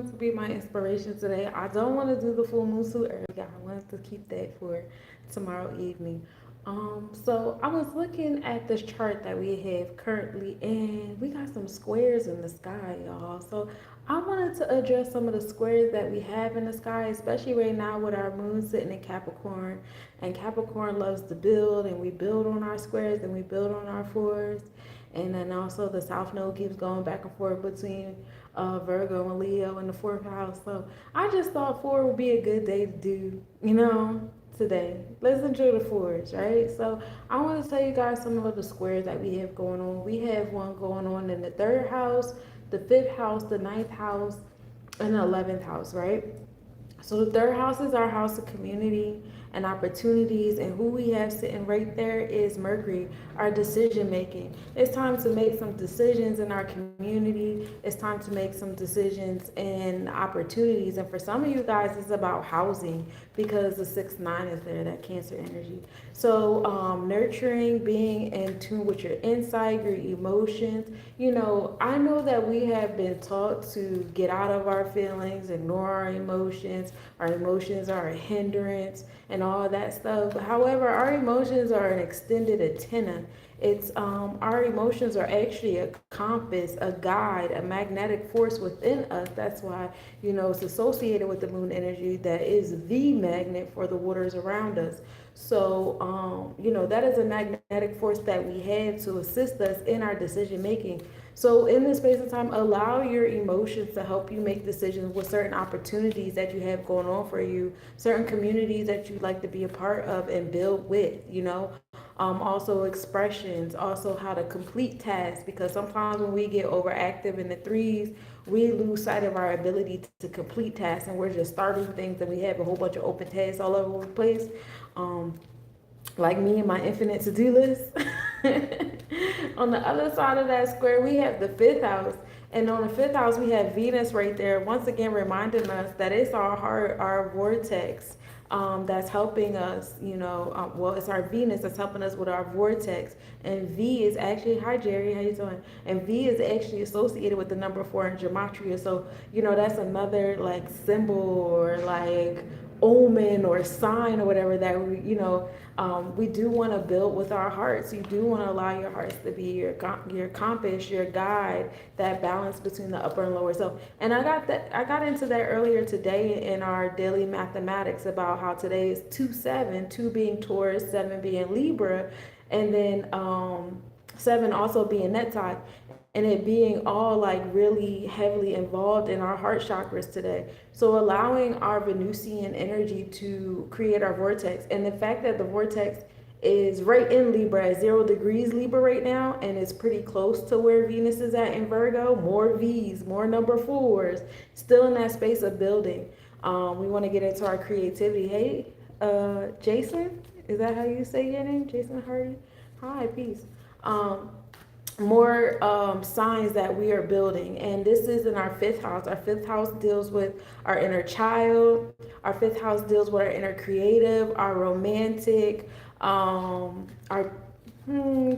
going to be my inspiration today. I don't want to do the full moon too early. I wanted to keep that for tomorrow evening. So I was looking at this chart that we have currently, and we got some squares in the sky, y'all. So I wanted to address some of the squares that we have in the sky, especially right now with our moon sitting in Capricorn. And Capricorn loves to build, and we build on our squares and we build on our fours. And then also the South Node keeps going back and forth between Virgo and Leo in the fourth house. So I just thought four would be a good day to do, today. Let's enjoy the fours, right? So I want to tell you guys some of the squares that we have going on. We have one going on in the third house, the fifth house, the ninth house, and the 11th house, right? So the third house is our house of community and opportunities, and who we have sitting right there is Mercury, our decision making. It's time to make some decisions in our community. It's time to make some decisions and opportunities. And for some of you guys, it's about housing because the 6-9 is there, that Cancer energy. So nurturing, being in tune with your insight, your emotions. I know that we have been taught to get out of our feelings, ignore our emotions. Our emotions are a hindrance and all that stuff. However, our emotions are an extended antenna. It's our emotions are actually a compass, a guide, a magnetic force within us. That's why it's associated with the moon energy. That is the magnet for the waters around us. So that is a magnetic force that we have to assist us in our decision making. So in this space of time, allow your emotions to help you make decisions with certain opportunities that you have going on for you, certain communities that you'd like to be a part of and build with. Also expressions, also how to complete tasks, because sometimes when we get overactive in the threes, we lose sight of our ability to complete tasks, and we're just starting things and we have a whole bunch of open tasks all over the place. Like me and my infinite to-do list. On the other side of that square, we have the fifth house. And on the fifth house, we have Venus right there, once again reminding us that it's our heart, our vortex, that's helping us, it's our Venus that's helping us with our vortex. And V is actually, hi Jerry, how you doing? And V is actually associated with the number 4 in gematria. So, that's another like symbol or like omen or sign or whatever that we do want to build with our hearts. You do want to allow your hearts to be your compass, your guide, that balance between the upper and lower. So, and I got into that earlier today in our daily mathematics about how today is 2-7, 2 being Taurus, 7 being Libra, and then 7 also being Netai, and it being all like really heavily involved in our heart chakras today. So allowing our Venusian energy to create our vortex, and the fact that the vortex is right in Libra at 0 degrees Libra right now, and it's pretty close to where Venus is at in Virgo. More V's, more number 4s, still in that space of building. We want to get into our creativity. Hey, Jason, is that how you say your name? Jason Hardy? Hi, peace. More signs that we are building, and this is in our fifth house. Our fifth house deals with our inner child. Our fifth house deals with our inner creative, our romantic, our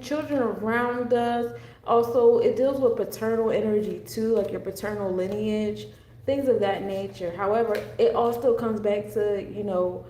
children around us. Also, it deals with paternal energy too, like your paternal lineage, things of that nature. However, it also comes back to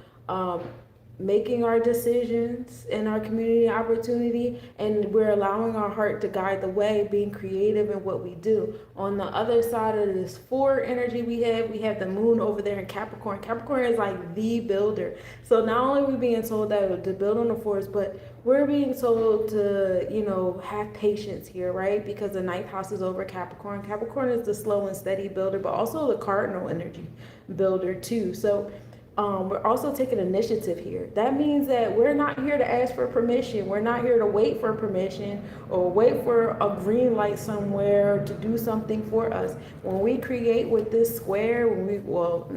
making our decisions in our community opportunity, and we're allowing our heart to guide the way, being creative in what we do. On the other side of this 4 energy we have the moon over there in Capricorn. Capricorn is like the builder. So not only are we being told that to build on the 4s, but we're being told to, have patience here, right? Because the 9th house is over Capricorn. Capricorn is the slow and steady builder, but also the cardinal energy builder too. So we're also taking initiative here. That means that we're not here to ask for permission. We're not here to wait for permission or wait for a green light somewhere to do something for us. When we create with this square,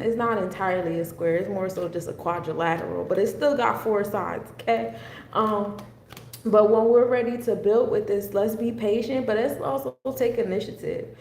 it's not entirely a square. It's more so just a quadrilateral, but it's still got 4 sides, okay? But when we're ready to build with this, let's be patient, but let's also take initiative.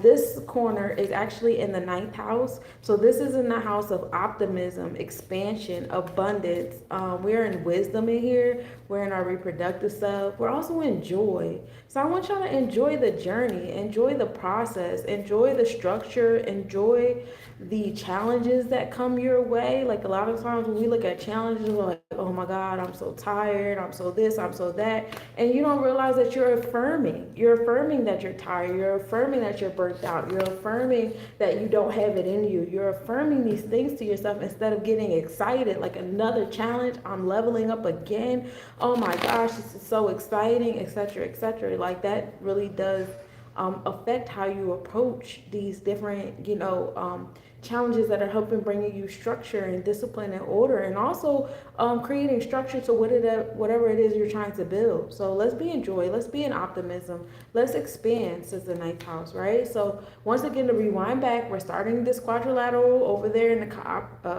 This corner is actually in the ninth house. So this is in the house of optimism, expansion, abundance. We're in wisdom in here. We're in our reproductive self. We're also in joy. So I want y'all to enjoy the journey, enjoy the process, enjoy the structure, enjoy the challenges that come your way. Like a lot of times when we look at challenges, we're like, oh my God, I'm so tired, I'm so this, I'm so that. And you don't realize that you're affirming. You're affirming that you're tired. You're affirming that you're burnt out. You're affirming that you don't have it in you. You're affirming these things to yourself instead of getting excited. Like another challenge, I'm leveling up again. Oh my gosh, this is so exciting, etc., etc. Like that really does affect how you approach these different, challenges that are helping bringing you structure and discipline and order, and also creating structure to whatever it is you're trying to build. So let's be in joy, let's be in optimism, let's expand, says the ninth house, right? So once again, to rewind back, we're starting this quadrilateral over there in the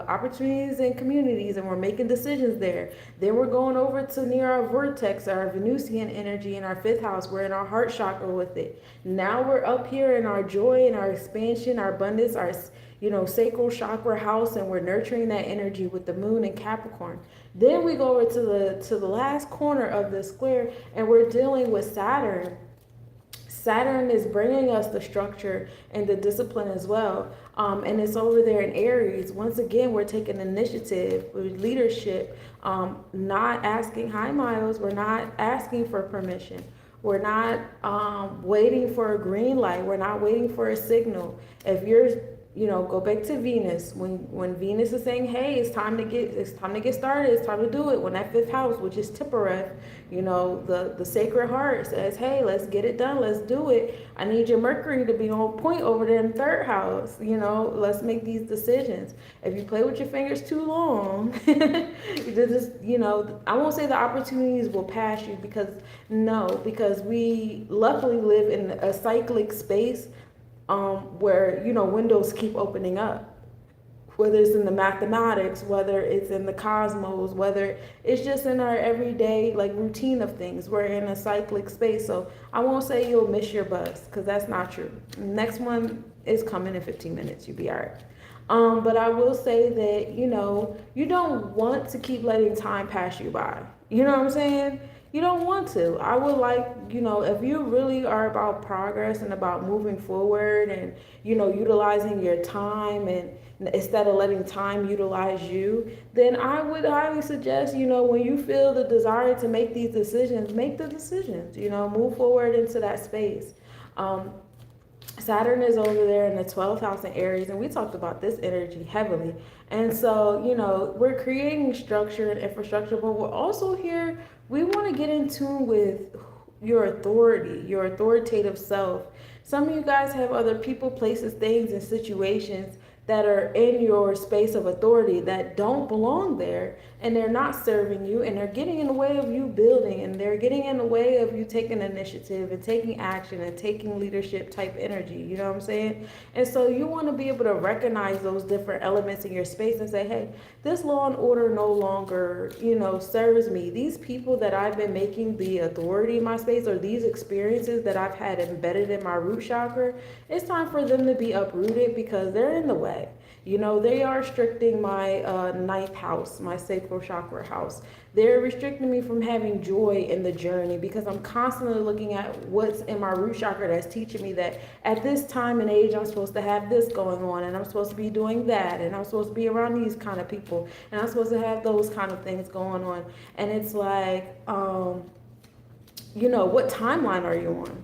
opportunities and communities, and we're making decisions there. Then we're going over to near our vortex, our Venusian energy in our fifth house. We're in our heart chakra with it. Now we're up here in our joy and our expansion, our abundance, our sacral chakra house, and we're nurturing that energy with the moon in Capricorn. Then we go over to the last corner of the square, and we're dealing with Saturn. Saturn is bringing us the structure and the discipline as well. And it's over there in Aries. Once again, we're taking initiative with leadership, not asking, hi Miles, we're not asking for permission. We're not waiting for a green light. We're not waiting for a signal. If you're go back to Venus. When Venus is saying, hey, it's time to get started, it's time to do it. When that fifth house, which is Tippereth, the Sacred Heart says, hey, let's get it done, let's do it. I need your Mercury to be on point over there in the third house. Let's make these decisions. If you play with your fingers too long, I won't say the opportunities will pass you, because we luckily live in a cyclic space where windows keep opening up, whether it's in the mathematics, whether it's in the cosmos, whether it's just in our everyday routine of things. We're in a cyclic space. So I won't say you'll miss your bus, because that's not true. Next one is coming in 15 minutes. You'll be all right. But I will say that you don't want to keep letting time pass you by. You know what I'm saying? You don't want to. I would if you really are about progress and about moving forward and, utilizing your time, and instead of letting time utilize you, then I would highly suggest, when you feel the desire to make these decisions, make the decisions, move forward into that space. Saturn is over there in the 12th house in Aries, and we talked about this energy heavily. And so, we're creating structure and infrastructure, but we're also here, we want to get in tune with your authority, your authoritative self. Some of you guys have other people, places, things, and situations that are in your space of authority that don't belong there, and they're not serving you, and they're getting in the way of you building, and they're getting in the way of you taking initiative and taking action and taking leadership type energy. You know what I'm saying? And so you want to be able to recognize those different elements in your space and say, hey, this law and order no longer, serves me. These people that I've been making the authority in my space, or these experiences that I've had embedded in my root chakra, it's time for them to be uprooted, because they're in the way. They are restricting my ninth house, my sacral chakra house. They're restricting me from having joy in the journey, because I'm constantly looking at what's in my root chakra that's teaching me that at this time and age, I'm supposed to have this going on, and I'm supposed to be doing that, and I'm supposed to be around these kind of people, and I'm supposed to have those kind of things going on. And it's like, what timeline are you on?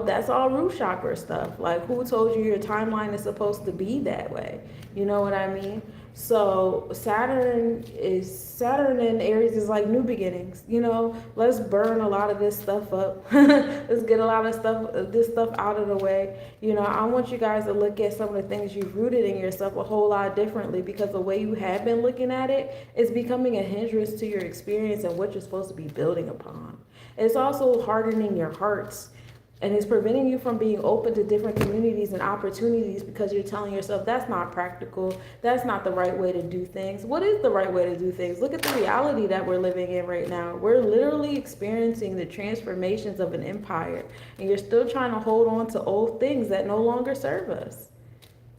That's all root chakra stuff. Like, who told you your timeline is supposed to be that way? You know what I mean? So Saturn in Aries is like new beginnings. Let's burn a lot of this stuff up. Let's get a lot of this stuff out of the way. I want you guys to look at some of the things you've rooted in yourself a whole lot differently, because the way you have been looking at it is becoming a hindrance to your experience and what you're supposed to be building upon. It's also hardening your hearts. And it's preventing you from being open to different communities and opportunities because you're telling yourself that's not practical, that's not the right way to do things. What is the right way to do things? Look at the reality that we're living in right now. We're literally experiencing the transformations of an empire, and you're still trying to hold on to old things that no longer serve us.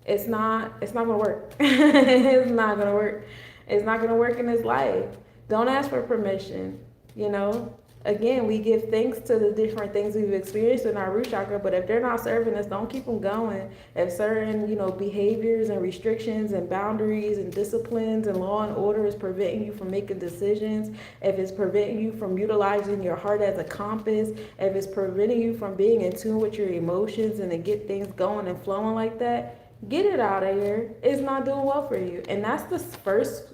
It's not gonna work. It's not gonna work. It's not gonna work in this life. Don't ask for permission, you know. Again, we give thanks to the different things we've experienced in our root chakra, but if they're not serving us, don't keep them going. If certain, behaviors and restrictions and boundaries and disciplines and law and order is preventing you from making decisions, if it's preventing you from utilizing your heart as a compass, if it's preventing you from being in tune with your emotions and to get things going and flowing like that, get it out of here. It's not doing well for you. And that's the first,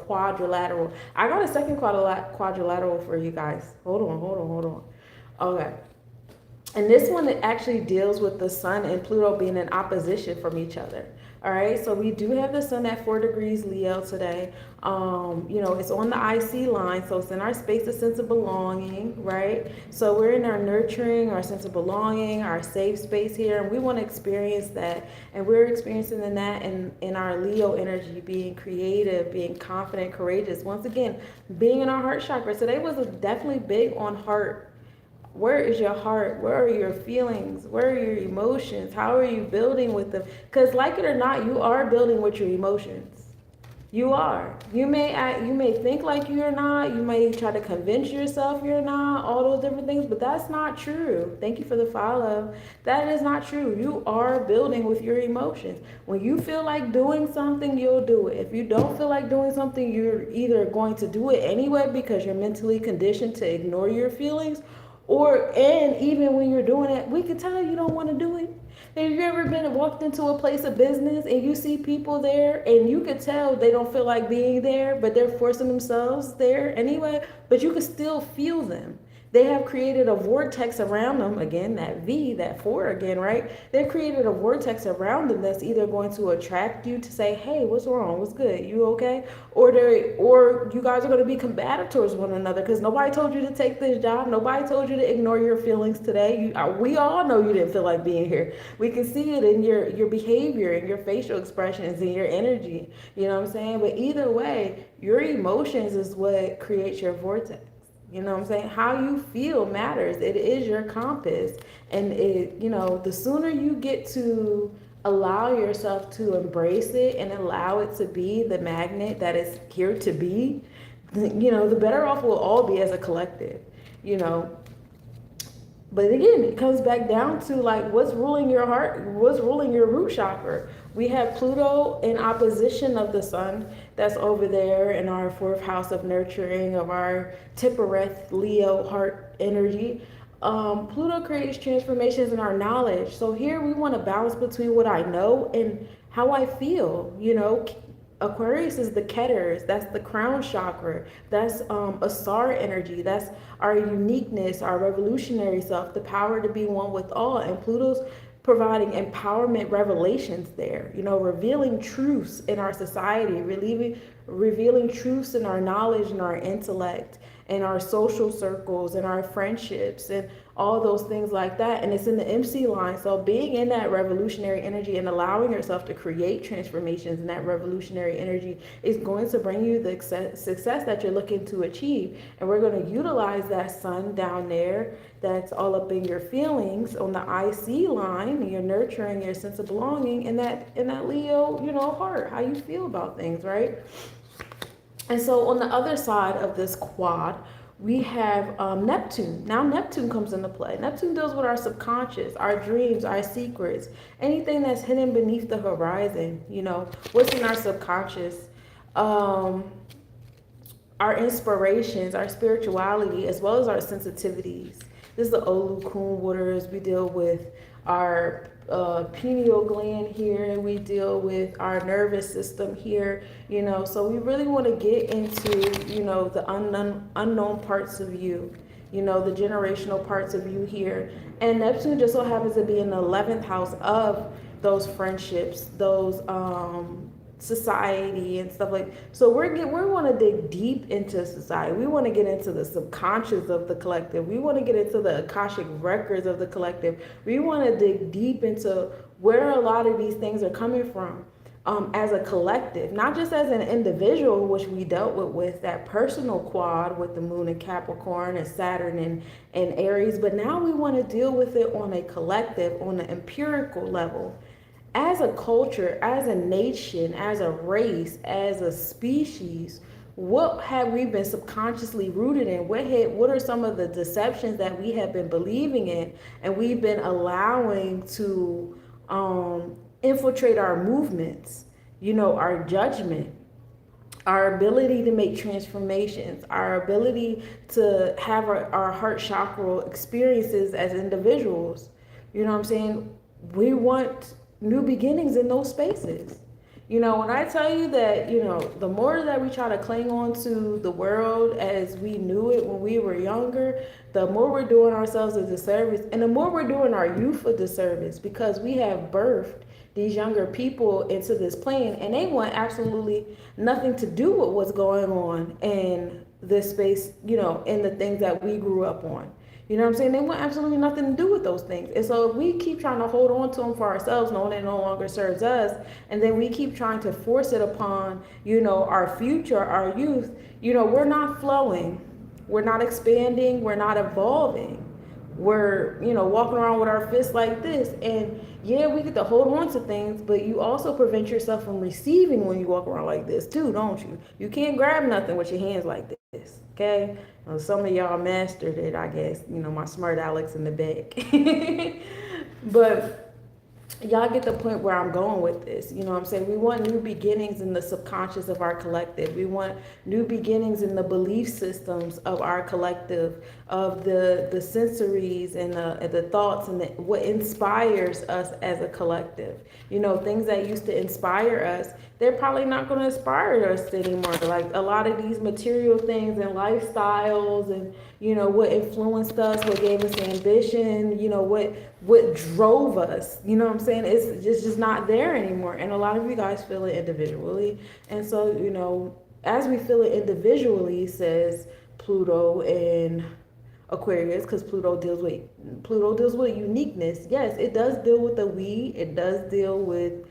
quadrilateral. I got a second quadrilateral for you guys. Hold on. Okay. And this one, it actually deals with the sun and Pluto being in opposition from each other. All right, so we do have the sun at 4 degrees Leo today. It's on the IC line, so it's in our space, a sense of belonging, right? So we're in our nurturing, our sense of belonging, our safe space here, and we want to experience that. And we're experiencing that in our Leo energy, being creative, being confident, courageous. Once again, being in our heart chakra. Today was definitely big on heart. Where is your heart? Where are your feelings? Where are your emotions? How are you building with them? Because like it or not, you are building with your emotions. You are. You may think like you're not. You may try to convince yourself you're not. All those different things, but that's not true. Thank you for the follow. That is not true. You are building with your emotions. When you feel like doing something, you'll do it. If you don't feel like doing something, you're either going to do it anyway because you're mentally conditioned to ignore your feelings, and even when you're doing it, we can tell you don't want to do it. Have you ever walked into a place of business and you see people there and you could tell they don't feel like being there, but they're forcing themselves there anyway, but you can still feel them. They have created a vortex around them, again, that V, that 4 again, right? They've created a vortex around them that's either going to attract you to say, hey, what's wrong? What's good? You okay? Or you guys are going to be combative towards one another because nobody told you to take this job. Nobody told you to ignore your feelings today. We all know you didn't feel like being here. We can see it in your behavior and your facial expressions and your energy. You know what I'm saying? But either way, your emotions is what creates your vortex. You know what I'm saying? How you feel matters. It is your compass. And the sooner you get to allow yourself to embrace it and allow it to be the magnet that it's here to be, the better off we'll all be as a collective, But again, it comes back down to like what's ruling your heart, what's ruling your root chakra. We have Pluto in opposition of the sun that's over there in our 4th house of nurturing, of our Tippereth Leo heart energy. Pluto creates transformations in our knowledge. So here we want to balance between what I know and how I feel, Aquarius is the Ketters, that's the crown chakra, that's Asar energy, that's our uniqueness, our revolutionary self, the power to be one with all. And Pluto's providing empowerment revelations there, revealing truths in our society, revealing truths in our knowledge and our intellect and our social circles and our friendships and all those things like that. And it's in the MC line. So being in that revolutionary energy and allowing yourself to create transformations in that revolutionary energy is going to bring you the success that you're looking to achieve. And we're going to utilize that sun down there that's all up in your feelings on the IC line, your nurturing, your sense of belonging, and that Leo, heart, how you feel about things, right? And so on the other side of this quad, we have Neptune. Now Neptune comes into play. Neptune deals with our subconscious, our dreams, our secrets, anything that's hidden beneath the horizon, what's in our subconscious, our inspirations, our spirituality, as well as our sensitivities. This is the Olu Kun waters. We deal with our pineal gland here, we deal with our nervous system here, so we really want to get into, the unknown parts of you, the generational parts of you here. And Neptune just so happens to be in the 11th house of those friendships, those society and stuff like. So we want to dig deep into society. We want to get into the subconscious of the collective. We want to get into the akashic records of the collective. We want to dig deep into where a lot of these things are coming from, as a collective, not just as an individual, which we dealt with that personal quad with the moon in Capricorn and Saturn and Aries, but now we want to deal with it on a collective, on an empirical level. As a culture, as a nation, as a race, as a species, what have we been subconsciously rooted in? What are some of the deceptions that we have been believing in and we've been allowing to infiltrate our movements, our judgment, our ability to make transformations, our ability to have our heart chakra experiences as individuals. You know what I'm saying? We want new beginnings in those spaces. When I tell you that, the more that we try to cling on to the world as we knew it when we were younger, the more we're doing ourselves a disservice and the more we're doing our youth a disservice, because we have birthed these younger people into this plane and they want absolutely nothing to do with what's going on in this space, in the things that we grew up on. You know what I'm saying? They want absolutely nothing to do with those things. And so if we keep trying to hold on to them for ourselves, knowing it no longer serves us, and then we keep trying to force it upon, our future, our youth, we're not flowing. We're not expanding. We're not evolving. We're, walking around with our fists like this. And yeah, we get to hold on to things, but you also prevent yourself from receiving when you walk around like this too, don't you? You can't grab nothing with your hands like this, okay? Well, some of y'all mastered it, I guess, my smart Alex in the back. But y'all get the point where I'm going with this. You know what I'm saying? We want new beginnings in the subconscious of our collective. We want new beginnings in the belief systems of our collective, of the sensories and the thoughts and what inspires us as a collective. Things that used to inspire us, they're probably not going to inspire us anymore. Like a lot of these material things and lifestyles and, what influenced us, what gave us ambition, what drove us, what I'm saying? It's just not there anymore. And a lot of you guys feel it individually. And so, as we feel it individually, says Pluto in Aquarius, because Pluto deals with uniqueness. Yes, it does deal with the we. It does deal with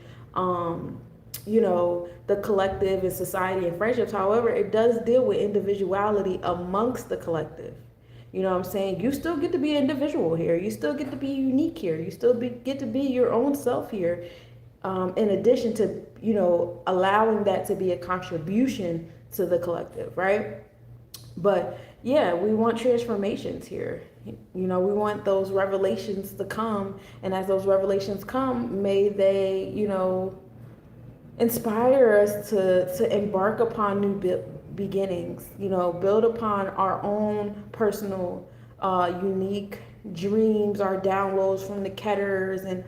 the collective and society and friendships. However, it does deal with individuality amongst the collective. You know what I'm saying? You still get to be an individual here. You still get to be unique here. You still get to be your own self here. In addition to, allowing that to be a contribution to the collective, right? But yeah, we want transformations here. We want those revelations to come. And as those revelations come, may they, inspire us to embark upon new beginnings, build upon our own personal, unique dreams, our downloads from the Ketters and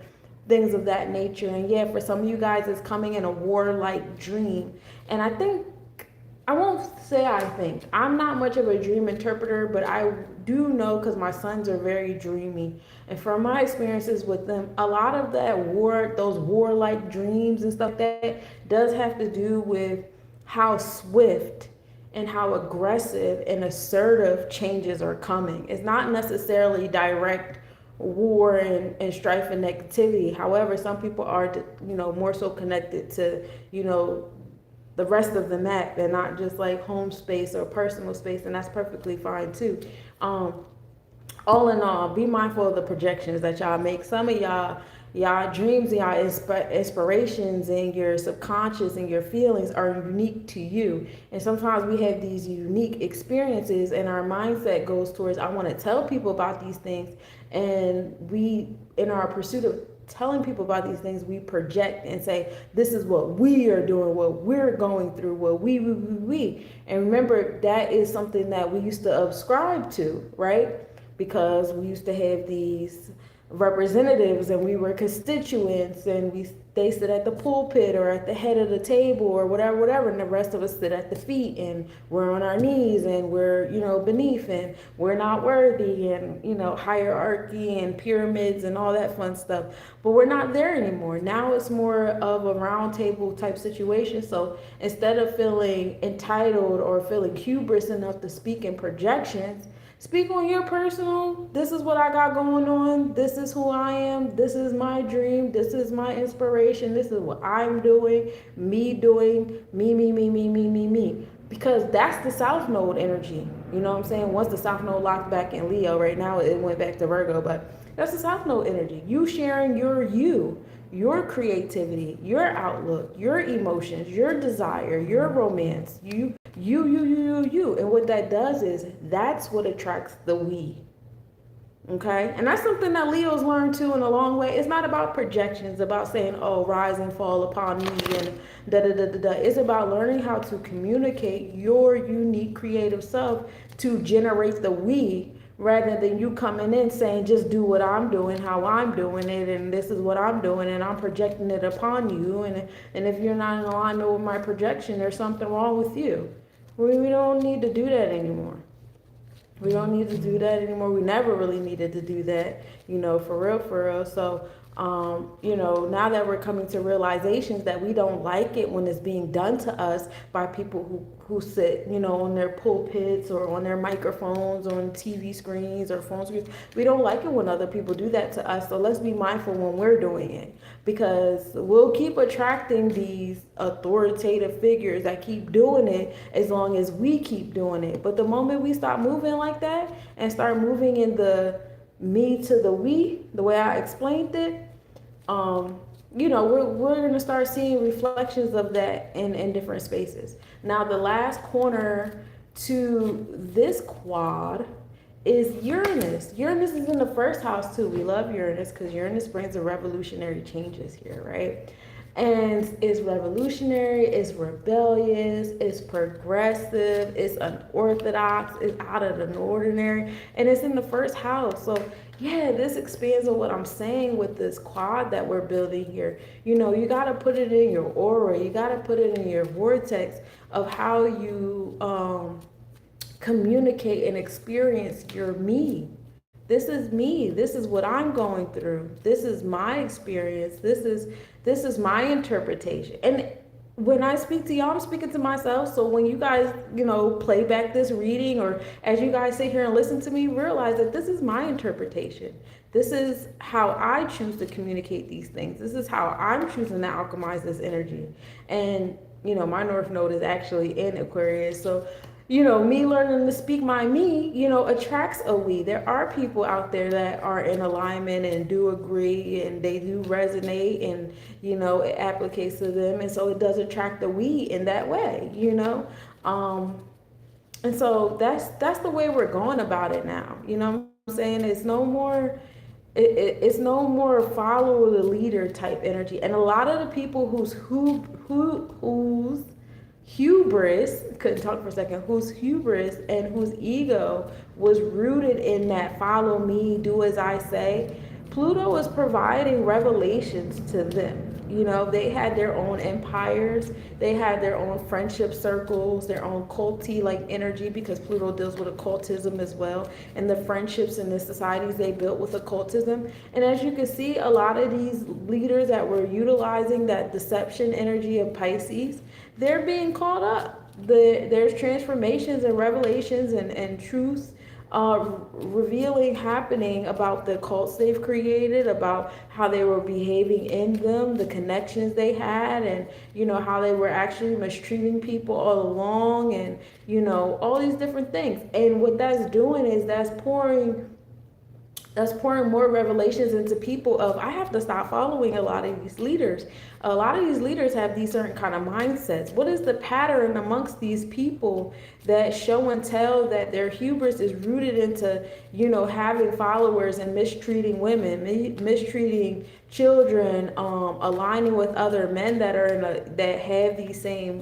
things of that nature. And yeah, for some of you guys, it's coming in a warlike dream. And I think, I'm not much of a dream interpreter, but I do know, because my sons are very dreamy. And from my experiences with them, a lot of those warlike dreams and stuff, that does have to do with how swift and how aggressive and assertive changes are coming. It's not necessarily direct war and strife and negativity. However, some people are, more so connected to, the rest of the map and not just like home space or personal space, and that's perfectly fine too. All in all, be mindful of the projections that y'all make. Some of y'all dreams and y'all inspirations and your subconscious and your feelings are unique to you. And sometimes we have these unique experiences and our mindset goes towards, I want to tell people about these things. And we, in our pursuit of telling people about these things, we project and say, this is what we are doing, what we're going through, what we. And remember, that is something that we used to ascribe to, right? Because we used to have these representatives and we were constituents, and they sit at the pulpit or at the head of the table or whatever, and the rest of us sit at the feet and we're on our knees and we're, beneath, and we're not worthy, and, hierarchy and pyramids and all that fun stuff. But we're not there anymore. Now it's more of a round table type situation. So instead of feeling entitled or feeling hubris enough to speak in projections, speak on your personal, this is what I got going on, this is who I am, this is my dream, this is my inspiration, this is what I'm doing, me, me. Because that's the South Node energy. You know what I'm saying? Once the South Node locked back in Leo, right now it went back to Virgo, but that's the South Node energy. You sharing your creativity, your outlook, your emotions, your desire, your romance, you. And what that does is that's what attracts the we. Okay? And that's something that Leo's learned too in a long way. It's not about projections, about saying, oh, rise and fall upon me and da. It's about learning how to communicate your unique creative self to generate the we, rather than you coming in saying, just do what I'm doing, how I'm doing it, and this is what I'm doing, and I'm projecting it upon you. And if you're not in alignment with my projection, there's something wrong with you. We don't need to do that anymore. We don't need to do that anymore. We never really needed to do that, for real. So, now that we're coming to realizations that we don't like it when it's being done to us by people who sit, on their pulpits or on their microphones or on TV screens or phone screens. We don't like it when other people do that to us. So let's be mindful when we're doing it, because we'll keep attracting these authoritative figures that keep doing it as long as we keep doing it. But the moment we stop moving like that and start moving in the me to the we, the way I explained it, we're going to start seeing reflections of that in different spaces. Now, the last corner to this quad is Uranus. Uranus is in the first house too. We love Uranus because Uranus brings the revolutionary changes here, right? And it's revolutionary, it's rebellious, it's progressive, it's unorthodox, it's out of the ordinary, and it's in the first house. So yeah, this expands on what I'm saying with this quad that we're building here. You got to put it in your aura, you got to put it in your vortex of how you communicate and experience your me. This is me. This is what I'm going through. This is my experience. This is my interpretation. And when I speak to y'all, I'm speaking to myself. So when you guys, play back this reading, or as you guys sit here and listen to me, realize that this is my interpretation. This is how I choose to communicate these things. This is how I'm choosing to alchemize this energy. And, my North Node is actually in Aquarius. So me learning to speak my me, attracts a we. There are people out there that are in alignment and do agree and they do resonate, and, it applicates to them. And so it does attract the we in that way, and so that's the way we're going about it now. You know what I'm saying? It's no more, it's no more follow the leader type energy. And a lot of the people whose hubris, couldn't talk for a second, whose hubris and whose ego was rooted in that follow me, do as I say, Pluto was providing revelations to them. They had their own empires, they had their own friendship circles, their own culty like energy, because Pluto deals with occultism as well, and the friendships and the societies they built with occultism. And as you can see, a lot of these leaders that were utilizing that deception energy of Pisces, they're being caught up. There's transformations and revelations and truths revealing happening about the cults they've created, about how they were behaving in them, the connections they had, and how they were actually mistreating people all along, and all these different things. And what that's doing is that's pouring more revelations into people of, I have to stop following a lot of these leaders. A lot of these leaders have these certain kind of mindsets. What is the pattern amongst these people that show and tell that their hubris is rooted into, having followers and mistreating women, mistreating children, aligning with other men that are that have these same,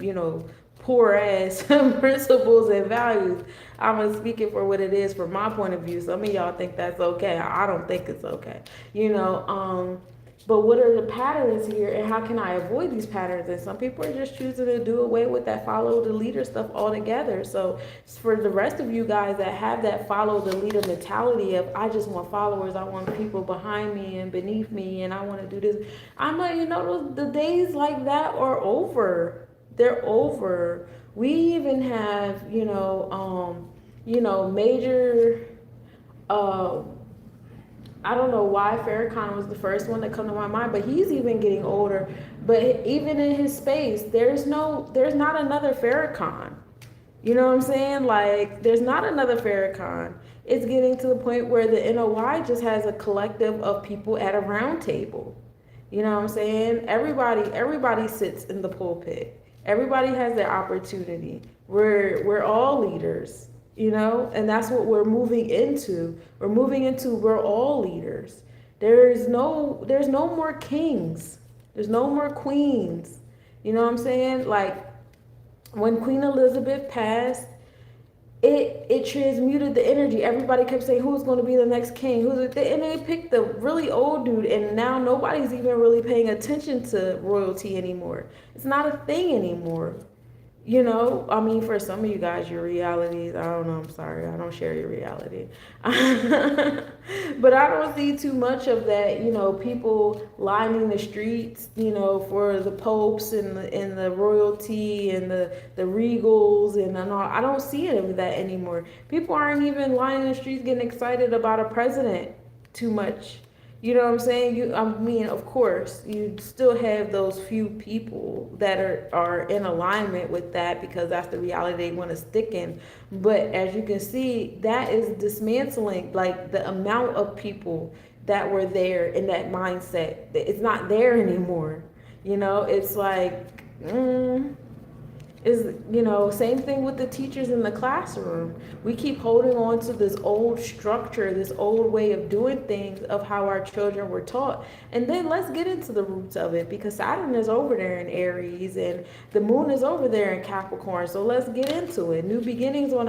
poor ass principles and values. I'm gonna speak it for what it is from my point of view. Some of y'all think that's okay. I don't think it's okay. You know, but what are the patterns here, and how can I avoid these patterns? And some people are just choosing to do away with that follow the leader stuff altogether. So for the rest of you guys that have that follow the leader mentality of I just want followers, I want people behind me and beneath me, and I want to do this, I'm like, you know, the days like that are over. They're over. We even have, major. Uh, I don't know why Farrakhan was the first one that come to my mind, but he's even getting older. But even in his space, there's not another Farrakhan. You know what I'm saying? Like, there's not another Farrakhan. It's getting to the point where the NOI just has a collective of people at a round table. You know what I'm saying? Everybody sits in the pulpit. Everybody has their opportunity. We're all leaders, and that's what we're moving into. We're all leaders. There's no more kings. There's no more queens. You know what I'm saying? Like when Queen Elizabeth passed, it transmuted the energy. Everybody kept saying, who's going to be the next king? And they picked the really old dude, and now nobody's even really paying attention to royalty anymore. It's not a thing anymore. I mean, for some of you guys, your realities, I don't know, I'm sorry, I don't share your reality. But I don't see too much of that, people lining the streets, for the popes and the royalty and the regals and all. I don't see any of that anymore. People aren't even lining the streets getting excited about a president too much. You know what I'm saying? I mean, of course, you still have those few people that are in alignment with that because that's the reality they want to stick in. But as you can see, that is dismantling, like the amount of people that were there in that mindset. It's not there anymore. It's like, same thing with the teachers in the classroom. We keep holding on to this old structure, this old way of doing things of how our children were taught. And then let's get into the roots of it, because Saturn is over there in Aries and the moon is over there in Capricorn. So let's get into it. New beginnings on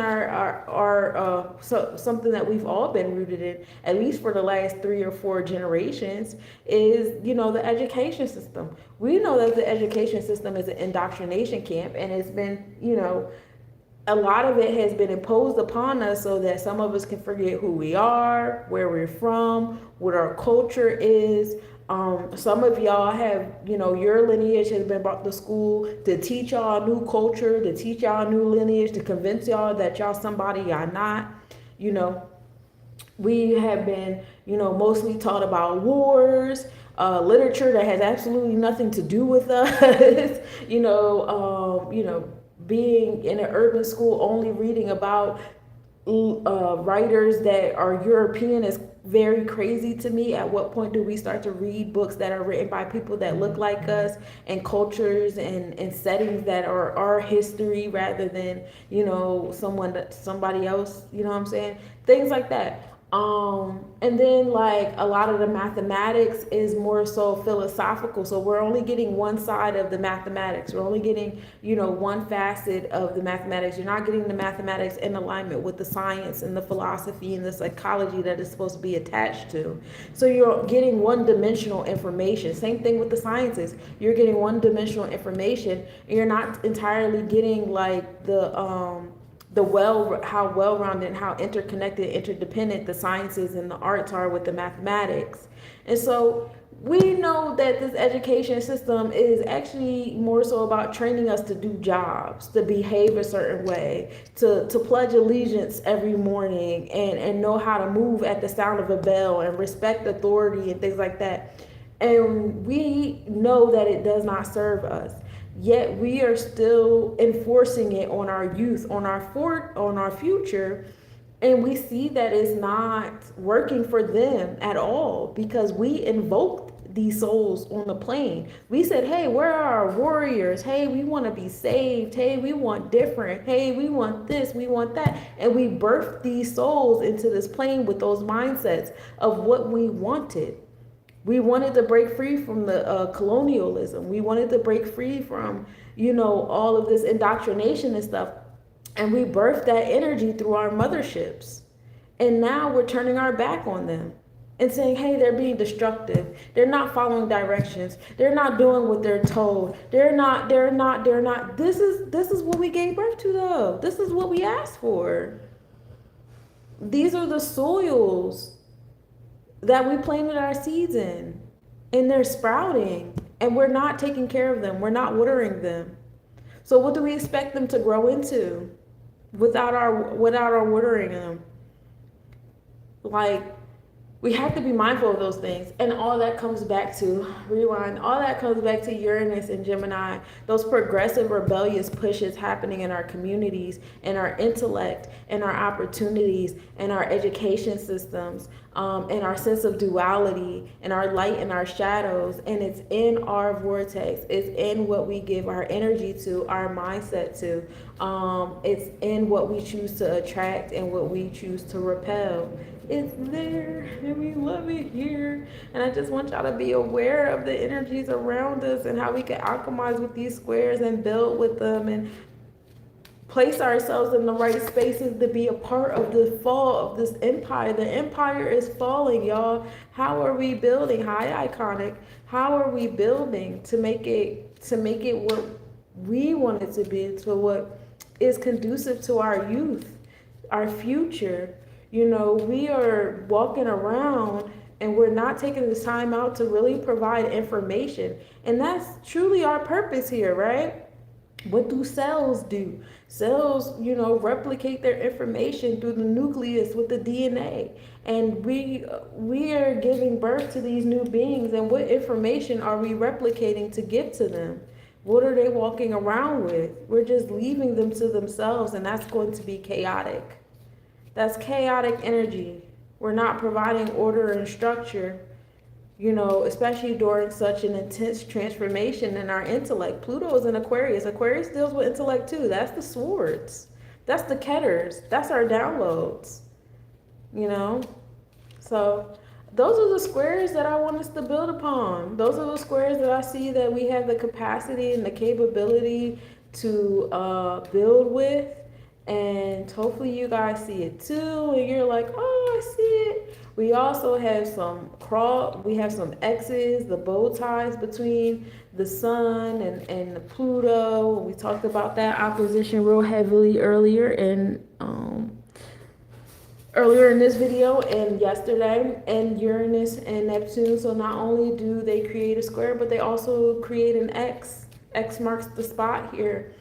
something that we've all been rooted in, at least for the last 3 or 4 generations, is, the education system. We know that the education system is an indoctrination camp, and it's been, a lot of it has been imposed upon us so that some of us can forget who we are, where we're from, what our culture is. Some of y'all have, your lineage has been brought to school to teach y'all a new culture, to teach y'all a new lineage, to convince y'all that y'all somebody y'all not. We have been, mostly taught about wars, literature that has absolutely nothing to do with us. Being in an urban school, only reading about writers that are European is very crazy to me. At what point do we start to read books that are written by people that look like us, and cultures and settings that are our history rather than, somebody else, you know what I'm saying? Things like that. And then like a lot of the mathematics is more so philosophical. So we're only getting one side of the mathematics. We're only getting, one facet of the mathematics. You're not getting the mathematics in alignment with the science and the philosophy and the psychology that is supposed to be attached to. So you're getting one-dimensional information. Same thing with the sciences. You're getting one-dimensional information, and you're not entirely getting like how well-rounded and how interconnected, interdependent the sciences and the arts are with the mathematics. And so we know that this education system is actually more so about training us to do jobs, to behave a certain way, to pledge allegiance every morning and know how to move at the sound of a bell and respect authority and things like that. And we know that it does not serve us. Yet we are still enforcing it on our youth, on our future, and we see that it's not working for them at all, because we invoked these souls on the plane. We said, hey, where are our warriors? Hey, we want to be saved. Hey, we want different. Hey, we want this, we want that. And we birthed these souls into this plane with those mindsets of what we wanted. We wanted to break free from the colonialism. We wanted to break free from, all of this indoctrination and stuff. And we birthed that energy through our motherships. And now we're turning our back on them and saying, hey, they're being destructive. They're not following directions. They're not doing what they're told. They're not. This is what we gave birth to, though. This is what we asked for. These are the soils that we planted our seeds in, and they're sprouting, and we're not taking care of them. We're not watering them. So what do we expect them to grow into without our watering them? Like, we have to be mindful of those things. And all that comes back to, rewind, all that comes back to Uranus and Gemini, those progressive rebellious pushes happening in our communities, in our intellect, in our opportunities, in our education systems, in our sense of duality, in our light and our shadows. And it's in our vortex. It's in what we give our energy to, our mindset to. It's in what we choose to attract and what we choose to repel. It's there, and we love it here. And I just want y'all to be aware of the energies around us and how we can alchemize with these squares and build with them and place ourselves in the right spaces to be a part of the fall of this empire. The empire is falling, y'all. How are we building? Hi, Iconic. How are we building to make it what we want it to be, to what is conducive to our youth, our future? We are walking around and we're not taking the time out to really provide information. And that's truly our purpose here, right? What do cells do? Cells, replicate their information through the nucleus with the DNA. And we are giving birth to these new beings. And what information are we replicating to give to them? What are they walking around with? We're just leaving them to themselves, and that's going to be chaotic. That's chaotic energy. We're not providing order and structure, especially during such an intense transformation in our intellect. Pluto is in Aquarius. Aquarius deals with intellect too. That's the swords. That's the ketters. That's our downloads, So those are the squares that I want us to build upon. Those are the squares that I see that we have the capacity and the capability to build with. And hopefully you guys see it too, and you're like, oh, I see it. We also have some X's, the bow ties between the sun and the Pluto. We talked about that opposition real heavily earlier in this video and yesterday, and Uranus and Neptune. So not only do they create a square, but they also create an X. X marks the spot here.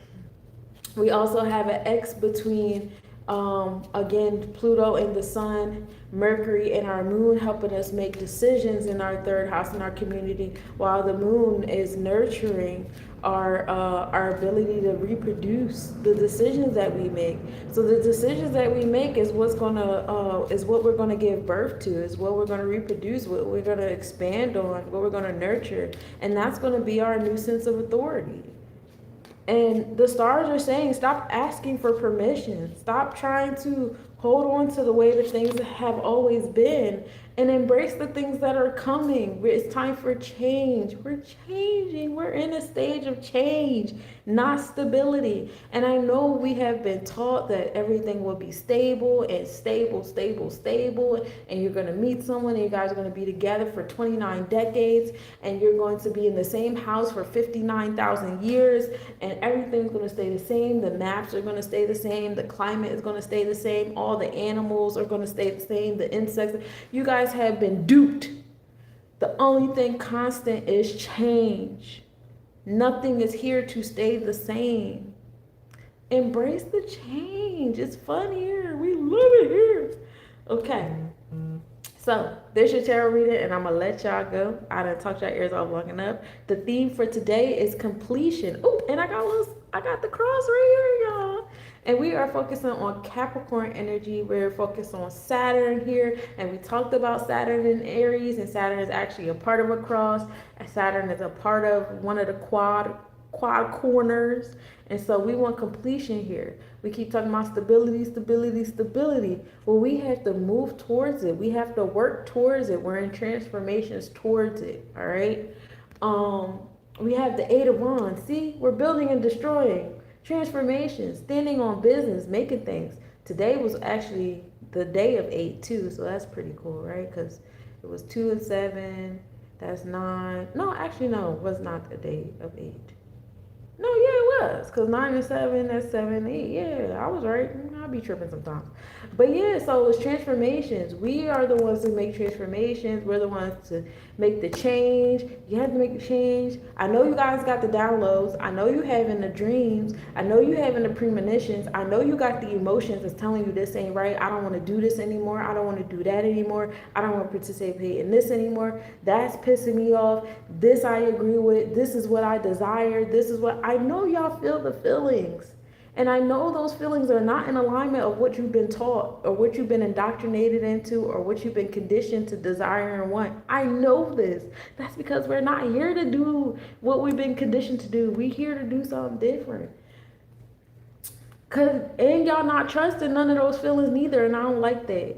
We also have an X between, again, Pluto and the sun, Mercury and our moon, helping us make decisions in our third house in our community, while the moon is nurturing our ability to reproduce the decisions that we make. So the decisions that we make is what we're gonna give birth to, is what we're gonna reproduce, what we're gonna expand on, what we're gonna nurture, and that's gonna be our new sense of authority. And the stars are saying, stop asking for permission. Stop trying to hold on to the way that things have always been, and embrace the things that are coming. It's time for change. We're changing. We're in a stage of change, not stability. And I know we have been taught that everything will be stable and stable, and you're going to meet someone and you guys are going to be together for 29 decades, and you're going to be in the same house for 59,000 years, and everything's going to stay the same. The maps are going to stay the same. The climate is going to stay the same. All the animals are going to stay the same. The insects. You guys have been duped. The only thing constant is change. Nothing is here to stay the same. Embrace the change. It's fun here. We love it here. Okay. So there's your tarot reading, and I'm gonna let y'all go. I done talked y'all ears off long enough. The theme for today is completion. Oh, and I got the cross right here, y'all. And we are focusing on Capricorn energy. We're focused on Saturn here, and we talked about Saturn in Aries, and Saturn is actually a part of a cross. And Saturn is a part of one of the quad corners. And so we want completion here. We keep talking about stability, stability, stability. Well, we have to move towards it. We have to work towards it. We're in transformations towards it. All right. We have the Eight of Wands. See, we're building and destroying. Transformations, standing on business, making things. Today was actually the day of 8 too, so that's pretty cool, right? Because it was 2 and 7. That's 9. No, actually, no, it was not the day of 8. No, yeah, it was. Because 9 and 7, that's 7 and 8. Yeah, I was right. I'll be tripping sometimes. But yeah, so it's transformations. We are the ones who make transformations. We're the ones to make the change. You have to make the change. I know you guys got the downloads. I know you having the dreams. I know you having the premonitions. I know you got the emotions that's telling you this ain't right. I don't want to do this anymore. I don't want to do that anymore. I don't want to participate in this anymore. That's pissing me off. This I agree with. This is what I desire. This is what I know y'all feel the feelings. And I know those feelings are not in alignment of what you've been taught or what you've been indoctrinated into or what you've been conditioned to desire and want. I know this. That's because we're not here to do what we've been conditioned to do. We're here to do something different. And y'all not trusting none of those feelings neither, and I don't like that.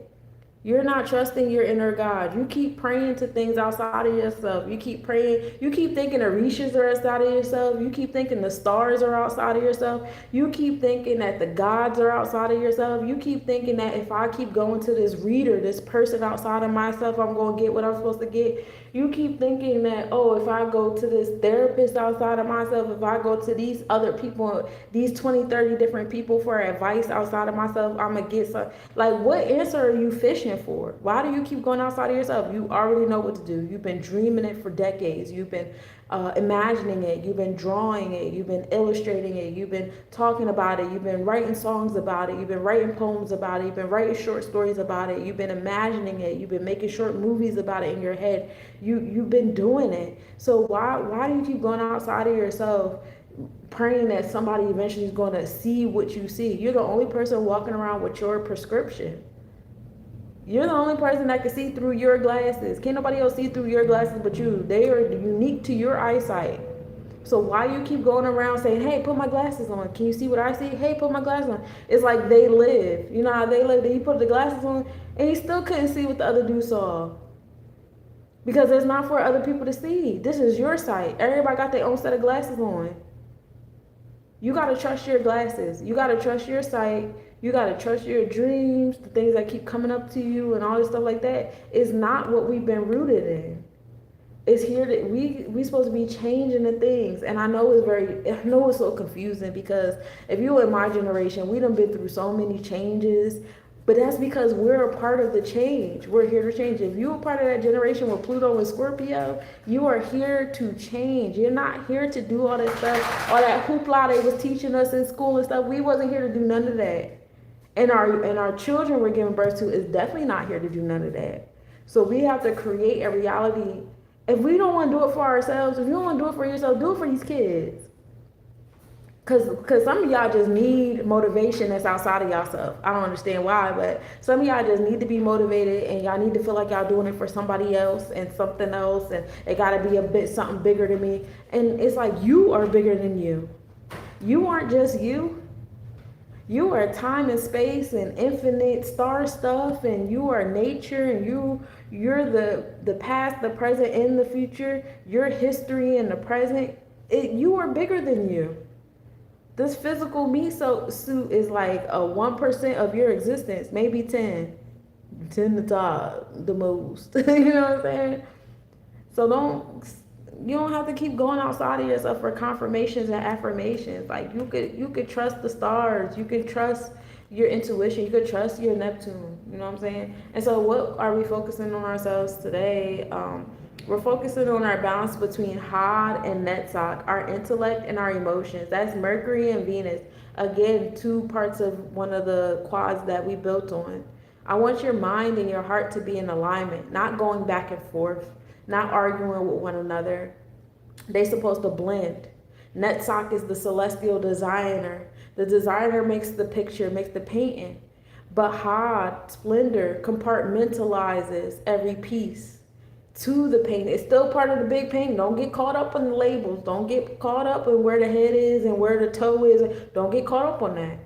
You're not trusting your inner God. You keep praying to things outside of yourself. You keep praying. You keep thinking the Orishas are outside of yourself. You keep thinking the stars are outside of yourself. You keep thinking that the gods are outside of yourself. You keep thinking that if I keep going to this reader, this person outside of myself, I'm going to get what I'm supposed to get. You keep thinking that, oh, if I go to this therapist outside of myself, if I go to these other people, these 20, 30 different people for advice outside of myself, I'm going to get some. Like, what answer are you fishing for? Why do you keep going outside of yourself? You already know what to do. You've been dreaming it for decades. You've been imagining it. You've been drawing it. You've been illustrating it. You've been talking about it. You've been writing songs about it. You've been writing poems about it. You've been writing short stories about it. You've been imagining it. You've been making short movies about it in your head. You've been doing it. So why do you keep going outside of yourself, praying that somebody eventually is going to see what you see? You're the only person walking around with your prescription. You're the only person that can see through your glasses. Can't nobody else see through your glasses but you. They are unique to your eyesight. So why you keep going around saying, hey, put my glasses on. Can you see what I see? Hey, put my glasses on. It's like they live. You know how they live? Then you put the glasses on and you still couldn't see what the other dude saw. Because it's not for other people to see. This is your sight. Everybody got their own set of glasses on. You got to trust your glasses. You got to trust your sight. You got to trust your dreams, the things that keep coming up to you and all this stuff like that. Is not what we've been rooted in. It's here that we supposed to be changing the things. And I know it's so confusing because if you're in my generation, we done been through so many changes. But that's because we're a part of the change. We're here to change. If you're a part of that generation with Pluto and Scorpio, you are here to change. You're not here to do all that stuff, all that hoopla they was teaching us in school and stuff. We wasn't here to do none of that. And our children we're giving birth to is definitely not here to do none of that. So we have to create a reality. If we don't want to do it for ourselves, if you don't want to do it for yourself, do it for these kids. Cause some of y'all just need motivation that's outside of yourself. I don't understand why, but some of y'all just need to be motivated and y'all need to feel like y'all doing it for somebody else and something else, and it gotta be a bit something bigger than me. And it's like you are bigger than you. You aren't just you. You are time and space and infinite star stuff, and you are nature, and you're the past, the present, and the future. Your history and the present. You are bigger than you. This physical me suit is like a 1% of your existence, maybe 10 the top, the most. You know what I'm saying? So you don't have to keep going outside of yourself for confirmations and affirmations. Like you could trust the stars, you could trust your intuition, you could trust your Neptune. You know what I'm saying? And so, what are we focusing on ourselves today? We're focusing on our balance between Had and Netzach, our intellect and our emotions. That's Mercury and Venus. Again, 2 parts of one of the quads that we built on. I want your mind and your heart to be in alignment, not going back and forth, not arguing with one another. They're supposed to blend. Netzach is the celestial designer. The designer makes the picture, makes the painting. But Had, splendor, compartmentalizes every piece to the painting. It's still part of the big painting. Don't get caught up in the labels. Don't get caught up in where the head is and where the toe is. Don't get caught up on that.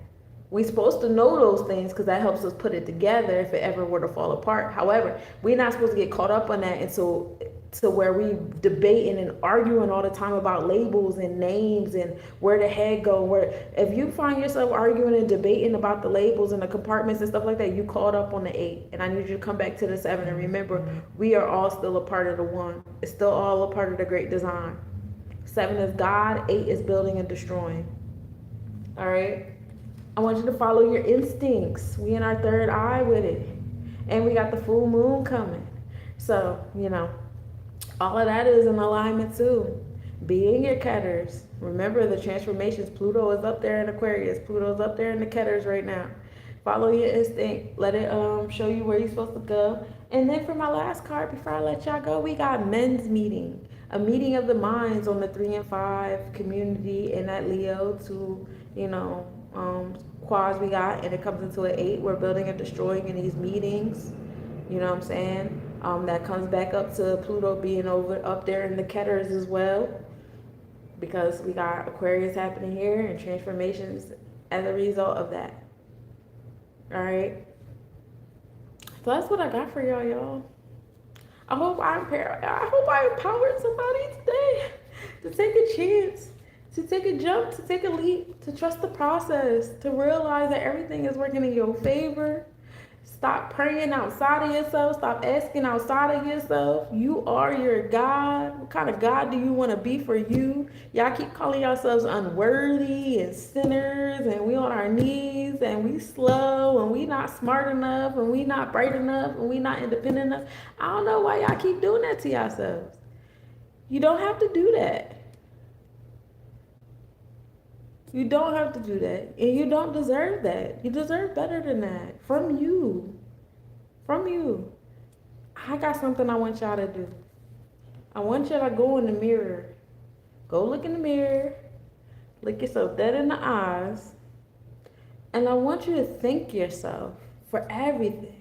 We're supposed to know those things because that helps us put it together if it ever were to fall apart. However, we're not supposed to get caught up on that until to where we debating and arguing all the time about labels and names and where the head go. Where if you find yourself arguing and debating about the labels and the compartments and stuff like that, you caught up on the 8. And I need you to come back to the 7 and remember we are all still a part of the 1. It's still all a part of the great design. 7 is God, 8 is building and destroying. All right. I want you to follow your instincts. We in our 3rd eye with it. And we got the full moon coming. So, all of that is in alignment too. Be in your Ketters. Remember the transformations. Pluto is up there in Aquarius. Pluto's up there in the Ketters right now. Follow your instinct. Let it show you where you're supposed to go. And then for my last card, before I let y'all go, we got men's meeting. A meeting of the minds on the 3 and 5 community and that Leo to, quads we got, and it comes into an 8. We're building and destroying in these meetings. You know what I'm saying? That comes back up to Pluto being up there in the Ketters as well, because we got Aquarius happening here and transformations as a result of that. All right. So that's what I got for y'all. I hope I empowered somebody today to take a chance, to take a jump, to take a leap, to trust the process, to realize that everything is working in your favor. Stop praying outside of yourself. Stop asking outside of yourself. You are your God. What kind of God do you want to be for you? Y'all keep calling yourselves unworthy and sinners, and we on our knees, and we slow, and we not smart enough, and we not bright enough, and we not independent enough. I don't know why y'all keep doing that to yourselves. You don't have to do that. You don't have to do that. And you don't deserve that. You deserve better than that. From you. From you. I got something I want y'all to do. I want y'all to go in the mirror. Go look in the mirror. Look yourself dead in the eyes. And I want you to thank yourself for everything.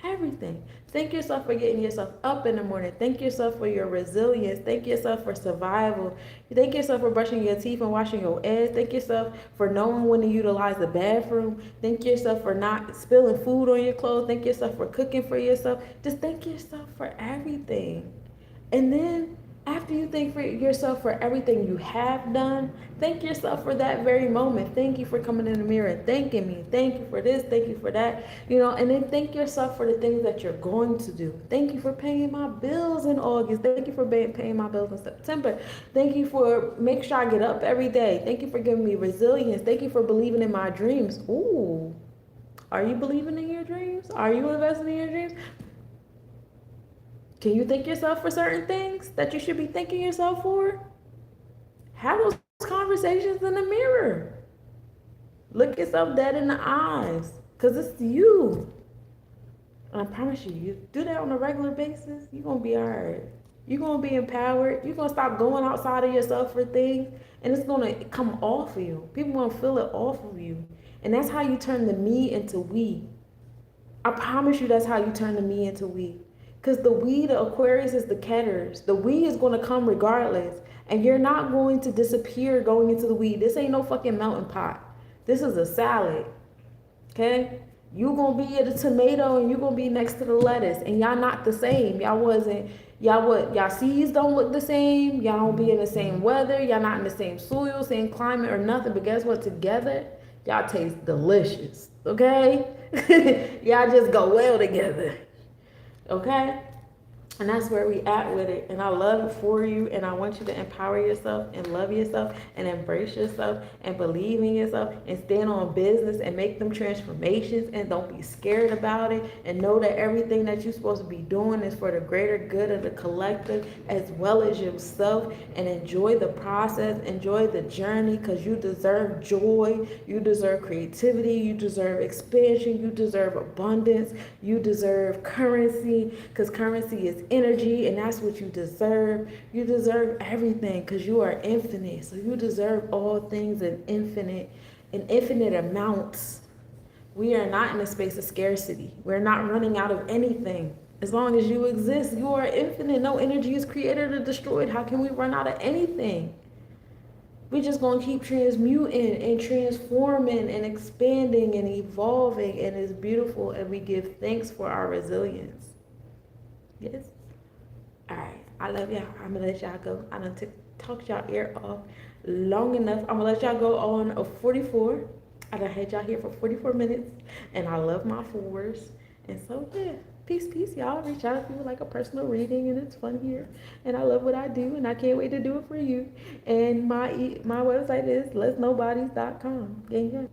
Everything. Thank yourself for getting yourself up in the morning. Thank yourself for your resilience. Thank yourself for survival. Thank yourself for brushing your teeth and washing your ass. Thank yourself for knowing when to utilize the bathroom. Thank yourself for not spilling food on your clothes. Thank yourself for cooking for yourself. Just thank yourself for everything. And then after you thank for yourself for everything you have done, thank yourself for that very moment. Thank you for coming in the mirror and thanking me. Thank you for this. Thank you for that. And then thank yourself for the things that you're going to do. Thank you for paying my bills in August. Thank you for paying my bills in September. Thank you for making sure I get up every day. Thank you for giving me resilience. Thank you for believing in my dreams. Ooh, are you believing in your dreams? Are you investing in your dreams? Can you thank yourself for certain things that you should be thanking yourself for? Have those conversations in the mirror. Look yourself dead in the eyes, because it's you. And I promise you, you do that on a regular basis, you're going to be all right. You're going to be empowered. You're going to stop going outside of yourself for things, and it's going to come off of you. People going to feel it off of you. And that's how you turn the me into we. I promise you that's how you turn the me into we. Because the Aquarius is the Ketters. The we is going to come regardless. And you're not going to disappear going into the we. This ain't no fucking melting pot. This is a salad. Okay? You going to be at the tomato and you going to be next to the lettuce. And y'all not the same. Y'all seeds don't look the same. Y'all don't be in the same weather. Y'all not in the same soil, same climate or nothing. But guess what? Together, y'all taste delicious. Okay? Y'all just go well together. Okay? And that's where we at with it. And I love it for you. And I want you to empower yourself and love yourself and embrace yourself and believe in yourself and stand on business and make them transformations and don't be scared about it. And know that everything that you're supposed to be doing is for the greater good of the collective as well as yourself. And enjoy the process. Enjoy the journey, because you deserve joy. You deserve creativity. You deserve expansion. You deserve abundance. You deserve currency, because currency is energy, and that's what you deserve. You deserve everything because you are infinite. So you deserve all things in infinite amounts. We are not in a space of scarcity. We're not running out of anything. As long as you exist, you are infinite. No energy is created or destroyed. How can we run out of anything? We just gonna keep transmuting and transforming and expanding and evolving, and it's beautiful. And we give thanks for our resilience. Yes. All right. I love y'all. I'm gonna let y'all go. I done talked y'all ear off long enough. I'm gonna let y'all go on a 44. I done had y'all here for 44 minutes, and I love my fours. And so yeah, peace, peace, y'all. Reach out if you would like a personal reading, and it's fun here. And I love what I do, and I can't wait to do it for you. And my website is lesnobodies.com. Gang gang.